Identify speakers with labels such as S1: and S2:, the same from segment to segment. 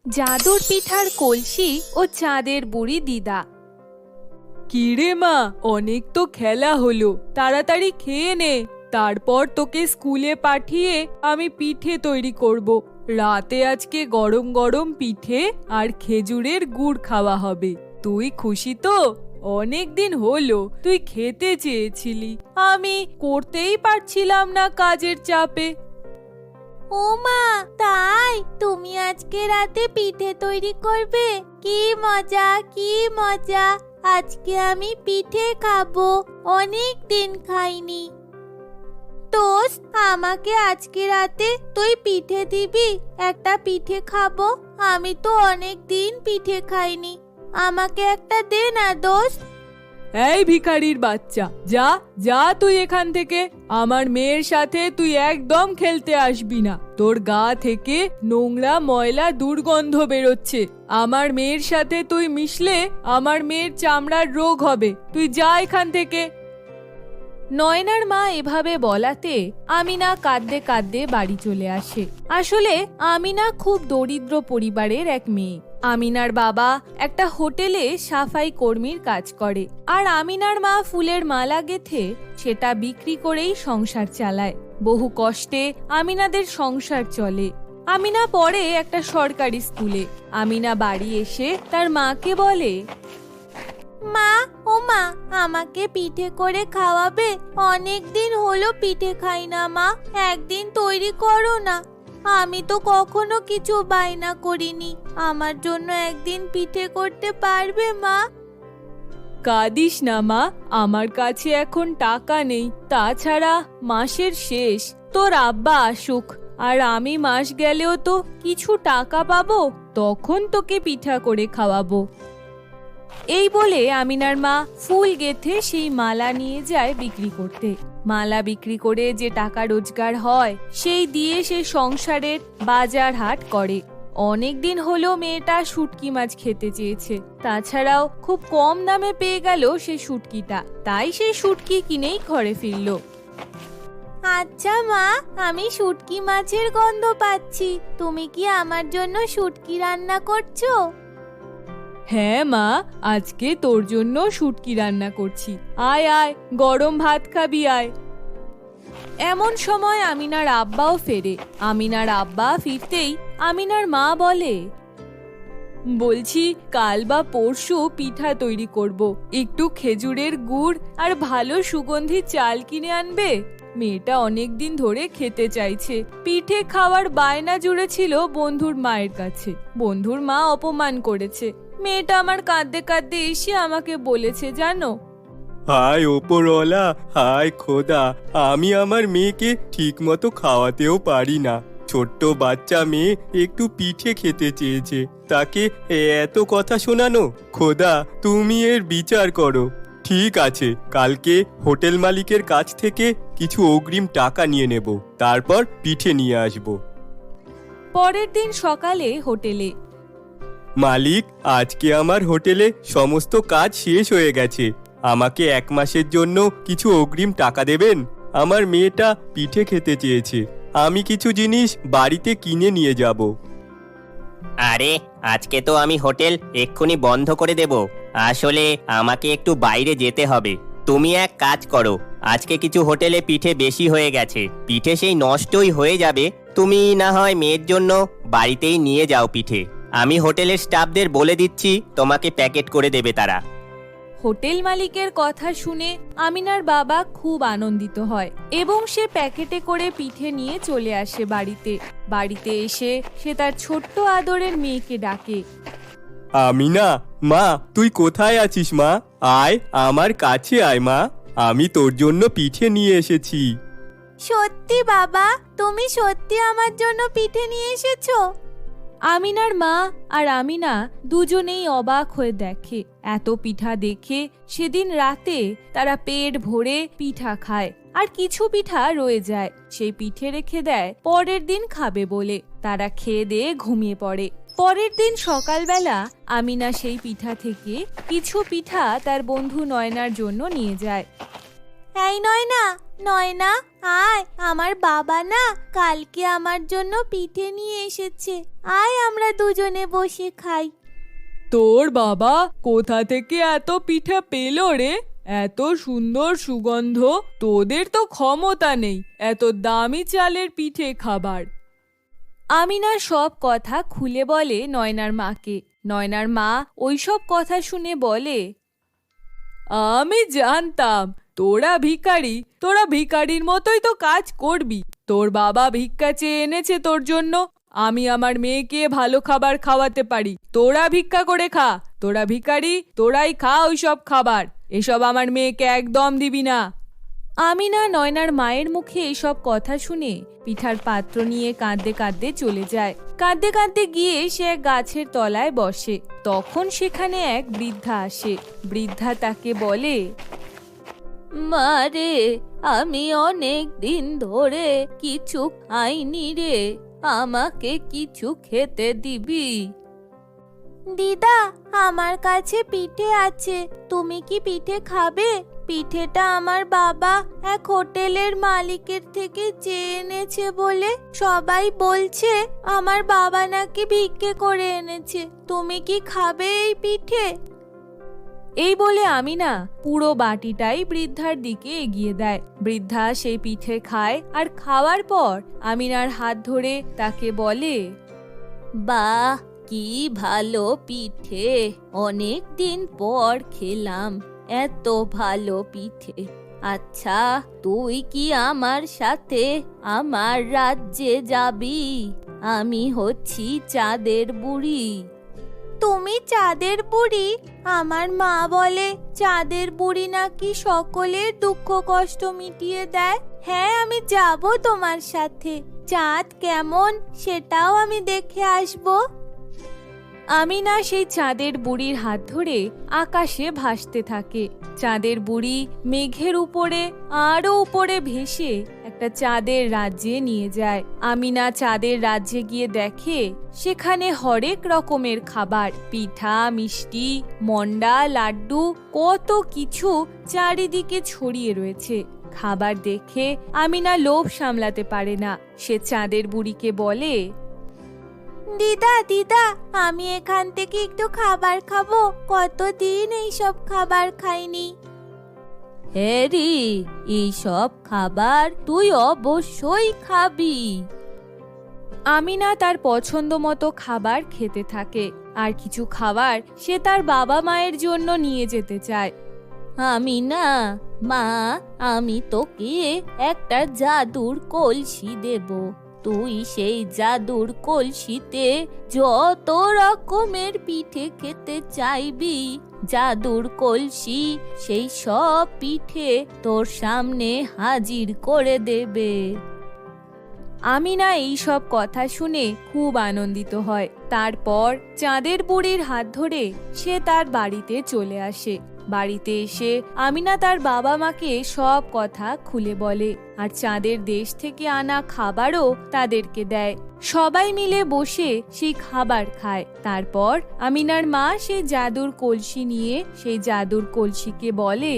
S1: জাদুর পিঠার কলসি ও চাঁদের বুড়ি দিদা।
S2: কি রে মা, অনেক তো খেলা হলো, তাড়াতাড়ি খেয়ে নে, তারপর তোকে স্কুলে পাঠিয়ে আমি পিঠে তৈরি করব। রাতে আজকে গরম গরম পিঠে আর খেজুরের গুড় খাওয়া হবে। তুই খুশি তো? অনেক দিন হলো তুই খেতে চেয়েছিলি, আমি করতেই পারছিলাম না কাজের চাপে।
S1: ও মা, তাই তুমি আজকে রাতে পিঠে তৈরি করবে? কি মজা, কি মজা! আজকে আমি পিঠে খাবো, অনেক দিন খাইনি। দোস্ত, আমাকে আজকে রাতে তুই পিঠে দিবি? একটা পিঠে খাবো, আমি তো অনেক দিন পিঠে খাইনি। আমাকে একটা দে না দোস্ত।
S2: এই ভিখারির বাচ্চা, যা যা তুই এখান থেকে। আমার মেয়ের সাথে তুই একদম খেলতে আসবি না। তোর গা থেকে নোংরা ময়লা দুর্গন্ধ বেরোচ্ছে। আমার মেয়ের সাথে তুই মিশলে আমার মেয়ের চামড়ার রোগ হবে। তুই যা এখান থেকে। নয়নার মা এভাবে বলাতে আমিনা কাঁদতে কাঁদতে বাড়ি চলে আসে। আসলে আমিনা খুব দরিদ্র পরিবারের এক মেয়ে। আমিনার বাবা একটা হোটেলে সাফাই কর্মীর কাজ করে, আর আমিনার মা ফুলের মালা গেঁথে সেটা বিক্রি করেই সংসার চালায়। বহু কষ্টে আমিনাদের সংসার চলে। আমিনা পড়ে একটা সরকারি স্কুলে। আমিনা বাড়ি এসে তার মাকে বলে,
S1: মা, ও মা, আমাকে পিঠে করে খাওয়াবে? অনেক দিন হলো পিঠে খাই না মা, একদিন তৈরি করো না। আমি তো কখনো কিছু বায়না করিনি, আমার জন্য একদিন পিঠে করতে পারবে মা?
S2: কাঁদিস না মা, আমার কাছে এখন টাকা নেই। তাছাড়া মাসের শেষ, তোর আব্বা আসুক, আর আমি মাস গেলেও তো কিছু টাকা পাবো, তখন তোকে পিঠা করে খাওয়াবো। এই বলে আমিনার মা ফুল গেঁথে সেই মালা নিয়ে যায় বিক্রি করতে। মালা বিক্রি করে যে টাকা রোজগার হয় সেই দিয়ে সে সংসারের বাজার হাট করে। অনেক দিন হলো মেয়েটা শুটকি মাছ খেতে চেয়েছে, তাছাড়াও খুব কম দামে পেয়ে গেল সে শুটকিটা, তাই সেই শুটকি কিনেই ঘরে ফিরল।
S1: আচ্ছা মা, আমি শুটকি মাছের গন্ধ পাচ্ছি, তুমি কি আমার জন্য শুটকি রান্না করছো?
S2: হ্যাঁ মা, আজকে তোর জন্য শুটকি রান্না করছি। আয় আয়, গরম ভাত খাবি আয়। এমন সময় আমিনার আব্বাও ফেরে। আমিনার আব্বা ফিরতেই আমিনার মা বলে, বলছি কাল বা পরশু পিঠা তৈরি করব, একটু খেজুরের গুড় আর ভালো সুগন্ধি চাল কিনে আনবে। মেয়েটা অনেক দিন ধরে খেতে চাইছে। পিঠে খাওয়ার বায়না জুড়েছিল বন্ধুর মায়ের কাছে। বন্ধুর মা অপমান করেছে। মেয়েটা আমার কাঁদতে কাঁদতে এসে আমাকে বলেছে, জানো,
S3: হায় ওপরওয়ালা, হায় খোদা, আমি আমার মেয়েকে ঠিক মতো খাওয়াতেও পারি না। ছোট্ট বাচ্চা মেয়ে একটু পিঠে খেতে চেয়েছে, তাকে এত কথা শোনানো। খোদা, তুমি এর বিচার করো। ঠিক আছে, কালকে হোটেল মালিকের কাছ থেকে কিছু অগ্রিম টাকা নিয়ে নেব, তারপর পিঠে নিয়ে আসব।
S2: পরের দিন সকালে হোটেলে,
S3: মালিক, আজকে আমার হোটেলে সমস্ত কাজ শেষ হয়ে গেছে। আমাকে 1 মাসের জন্য কিছু অগ্রিম টাকা দেবেন? আমার মেয়েটা পিঠে খেতে চেয়েছে, আমি কিছু জিনিস বাড়িতে কিনে নিয়ে যাব।
S4: আরে, আজকে তো আমি হোটেল এক্ষুনি বন্ধ করে দেব। আসলে আমাকে একটু বাইরে যেতে হবে। তুমি এক কাজ করো, আজকে কিছু হোটেলে পিঠে বেশি হয়ে গেছে, পিঠে সেই নষ্টই হয়ে যাবে। তুমি না হয় মেয়ের জন্য বাড়িতেই নিয়ে যাও পিঠে। আমি হোটেলের স্টাফদের বলে দিচ্ছি, তোমাকে প্যাকেট করে দেবে তারা।
S2: হোটেল মালিকের কথা শুনে আমিনার বাবা খুব আনন্দিত হয় এবং সে প্যাকেটে করে পিঠে নিয়ে চলে আসে বাড়িতে। বাড়িতে এসে সে তার ছোট্ট আদরের মেয়েকে ডাকে,
S3: আমিনা, মা, তুই কোথায় আছিস মা? আয়, আমার কাছে আয় মা, আমি তোর জন্য পিঠে নিয়ে এসেছি।
S1: সত্যি বাবা, তুমি সত্যি আমার জন্য পিঠে নিয়ে এসেছো?
S2: আমিনার মা আর আমিনা দুজনেই অবাক হয়ে দেখে। এত পিঠা দেখে সেদিন রাতে তারা পেট ভরে পিঠা খায়, আর কিছু পিঠা রয়ে যায়, সেই পিঠে রেখে দেয় পরের দিন খাবে বলে। তারা খেয়ে দিয়ে ঘুমিয়ে পড়ে। পরের দিন সকালবেলা আমিনা সেই পিঠা থেকে কিছু পিঠা তার বন্ধু নয়নার জন্য নিয়ে যায়।
S1: এই নয়না, নয়না, আয়, আমার বাবা না কালকে আমার জন্য পিঠে নিয়ে এসেছে। আয় আমরা দুজনে বসে খাই।
S2: তোর বাবা কোথা থেকে এত পিঠা পেলো রে? এত সুন্দর সুগন্ধ, তোদের তো ক্ষমতা নেই এত দামি চালের পিঠে খাবার। আমিনা সব কথা খুলে বলে নয়নার মাকে। নয়নার মা ওইসব কথা শুনে বলে, আমি জানতাম তোরা ভিখারির মতোই তো কাজ করবি। তোর বাবা ভিক্ষা চেয়ে এনেছে তোর জন্য। আমি আমার মেয়েকে ভালো খাবার খাওয়াতে পারি, তোরা ভিক্ষা করে খা। তোরা ভিখারি, তোরাই খা ওইসব খাবার, এসব আমার মেয়েকে একদম দিবি না। আমিনা নয়নার মায়ের মুখে এসব কথা শুনে পিঠার পাত্র নিয়ে কাঁদতে কাঁদতে চলে যায়। কাঁদতে কাঁদতে গিয়ে সে এক গাছের তলায় বসে। তখন সেখানে এক বৃদ্ধা আসে। বৃদ্ধা তাকে বলে,
S1: মারে, আমি অনেক দিন ধরে কিছু খাইনি রে, আমাকে কিছু খেতে দিবি? দিদা, আমার কাছে পিঠে আছে, তুমি কি পিঠে খাবে? পিঠেটা আমার বাবা এক হোটেলের মালিকের থেকে চেয়ে এনেছে বলে সবাই বলছে আমার বাবা নাকি ভিক্ষে করে এনেছে। তুমি কি খাবে এই পিঠে?
S2: এই বলে আমিনা পুরো বাটিটাই বৃদ্ধার দিকে এগিয়ে দেয়। বৃদ্ধা সেই পিঠে খায় আর খাওয়ার পর আমিনার হাত ধরে তাকে বলে,
S1: বাহ, কি ভালো পিঠে, অনেক দিন পর খেলাম এত ভালো পিঠে। আচ্ছা, তুই কি আমার সাথে আমার রাজ্যে যাবি? আমি হচ্ছি চাঁদের বুড়ি। তুমি চাঁদের বুড়ি? আমার মা বলে চাঁদের বুড়ি নাকি সকলের দুঃখ কষ্ট মিটিয়ে দেয়। হ্যাঁ, আমি যাব তোমার সাথে। চাঁদ কেমন সেটাও আমি দেখে আসবো।
S2: আমিনা সেই চাঁদের বুড়ির হাত ধরে আকাশে ভাসতে থাকে। চাঁদের বুড়ি মেঘের উপরে আরো উপরে ভেসে একটা চাঁদের রাজ্যে নিয়ে যায়। আমিনা চাঁদের রাজ্যে গিয়ে দেখে সেখানে হরেক রকমের খাবার, পিঠা, মিষ্টি, মন্ডা, লাড্ডু, কত কিছু চারিদিকে ছড়িয়ে রয়েছে। খাবার দেখে আমিনা লোভ সামলাতে পারে না। সে চাঁদের বুড়িকে বলে,
S1: দিদা, দিদা, আমি এখান থেকে একটু খাবার খাবো, কতদিন এইসব খাবার খাইনি। হ্যারি, এইসব খাবার তুই অবশ্যই খাবি।
S2: আমিনা তার পছন্দ মতো খাবার খেতে থাকে আর কিছু খাবার সে তার বাবা মায়ের জন্য নিয়ে যেতে চায়।
S1: আমি না, মা, আমি তোকে একটা জাদুর কলসি দেব। তুই সেই জাদুর কলসিতে যত রকমের পিঠে খেতে চাইবি, জাদুর কলসি সেই সব পিঠে তোর সামনে হাজির করে দেবে।
S2: আমিনা এই সব কথা শুনে খুব আনন্দিত হয়। তারপর চাঁদের বুড়ির হাত ধরে সে তার বাড়িতে চলে আসে। বাড়িতে এসে আমিনা তার বাবা মাকে সব কথা খুলে বলে আর চাঁদের দেশ থেকে আনা খাবারও তাদেরকে দেয়। সবাই মিলে বসে সেই খাবার খায়। তারপর আমিনার মা সেই জাদুর কলসি নিয়ে সেই জাদুর কলসিকে বলে,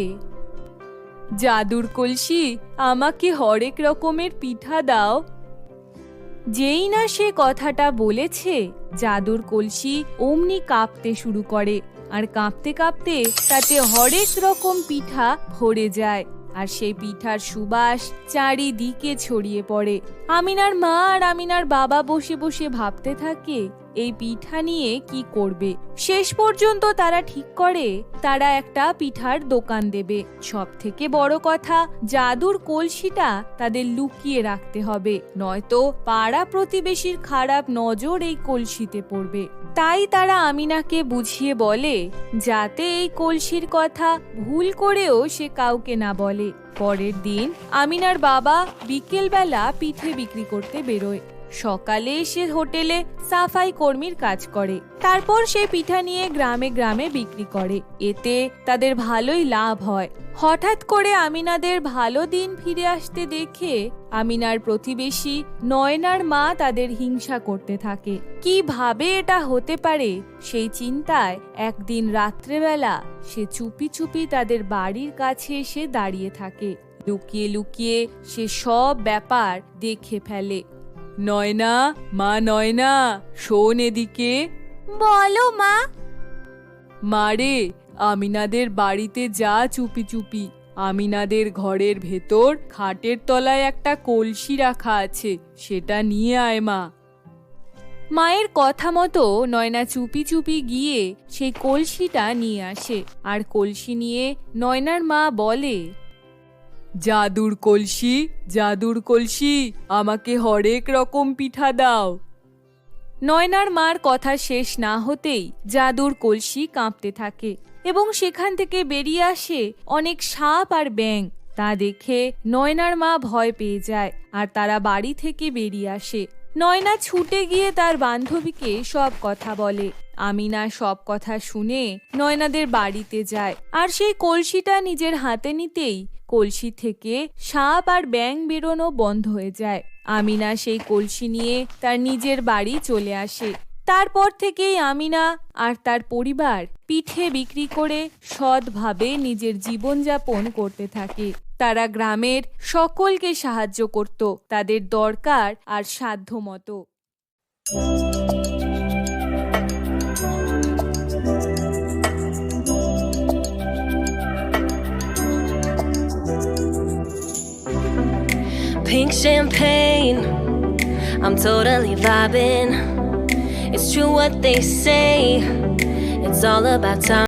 S2: জাদুর কলসি, আমাকে হরেক রকমের পিঠা দাও। যেই না সে কথাটা বলেছে, জাদুর কলসি অমনি কাঁপতে শুরু করে আর কাঁপতে কাঁপতে তাতে হরেক রকম পিঠা ভরে যায় আর সেই পিঠার সুবাস চারিদিকে ছড়িয়ে পড়ে। আমিনার মা আর আমিনার বাবা বসে বসে ভাবতে থাকে এই পিঠা নিয়ে কি করবে। শেষ পর্যন্ত তারা ঠিক করে তারা একটা পিঠার দোকান দেবে। সব থেকে বড় কথা, জাদুর কলসিটা তাদের লুকিয়ে রাখতে হবে, নয়তো পাড়া প্রতিবেশীর খারাপ নজর এই কলসিতে পড়বে। তাই তারা আমিনাকে বুঝিয়ে বলে যাতে এই কলসির কথা ভুল করেও সে কাউকে না বলে। পরের দিন আমিনার বাবা বিকেলবেলা পিঠে বিক্রি করতে বেরোয়। সকালে সে হোটেলে সাফাই কর্মীর কাজ করে। তারপর সে পিঠা নিয়ে গ্রামে গ্রামে বিক্রি করে। এতে তাদের ভালোই লাভ হয়। হঠাৎ করে আমিনাদের ভালো দিন ফিরে আসতে দেখে আমিনার প্রতিবেশী নয়নার মা তাদের হিংসা করতে থাকে। কিভাবে এটা হতে পারে সেই চিন্তায় একদিন রাত্রেবেলা সে চুপি চুপি তাদের বাড়ির কাছে এসে দাঁড়িয়ে থাকে। লুকিয়ে লুকিয়ে সে সব ব্যাপার দেখে ফেলে। নয়না, মা নয়না, শোন এদিকে।
S1: বলো মা।
S2: মারে, আমিনাদের বাড়িতে যা চুপি চুপি। আমিনাদের ঘরের ভেতর খাটের তলায় একটা কলসি রাখা আছে, সেটা নিয়ে আয় মা। মায়ের কথা মতো নয়না চুপি চুপি গিয়ে সেই কলসিটা নিয়ে আসে। আর কলসি নিয়ে নয়নার মা বলে, জাদুর কলসি, জাদুর কলসি, আমাকে হরেক রকম পিঠা দাও। নয়নার মার কথা শেষ না হতেই জাদুর কলসি কাঁপতে থাকে এবং সেখান থেকে বেরিয়ে আসে অনেক সাপ আর ব্যাঙ। তা দেখে নয়নার মা ভয় পেয়ে যায় আর তারা বাড়ি থেকে বেরিয়ে আসে। নয়না ছুটে গিয়ে তার বান্ধবীকে সব কথা বলে। আমিনা সব কথা শুনে নয়নাদের বাড়িতে যায় আর সেই কলসিটা নিজের হাতে নিতেই কলসি থেকে সাপ আর ব্যাঙ বেরোনো বন্ধ হয়ে যায়। আমিনা সেই কলসি নিয়ে তার নিজের বাড়ি চলে আসে। তারপর থেকেই আমিনা আর তার পরিবার পিঠে বিক্রি করে সৎভাবে নিজের জীবনযাপন করতে থাকে। তারা গ্রামের সকলকে সাহায্য করত তাদের দরকার আর সাধ্য মতো।
S5: Pink champagne, I'm totally vibing. It's true what they say, it's all about time.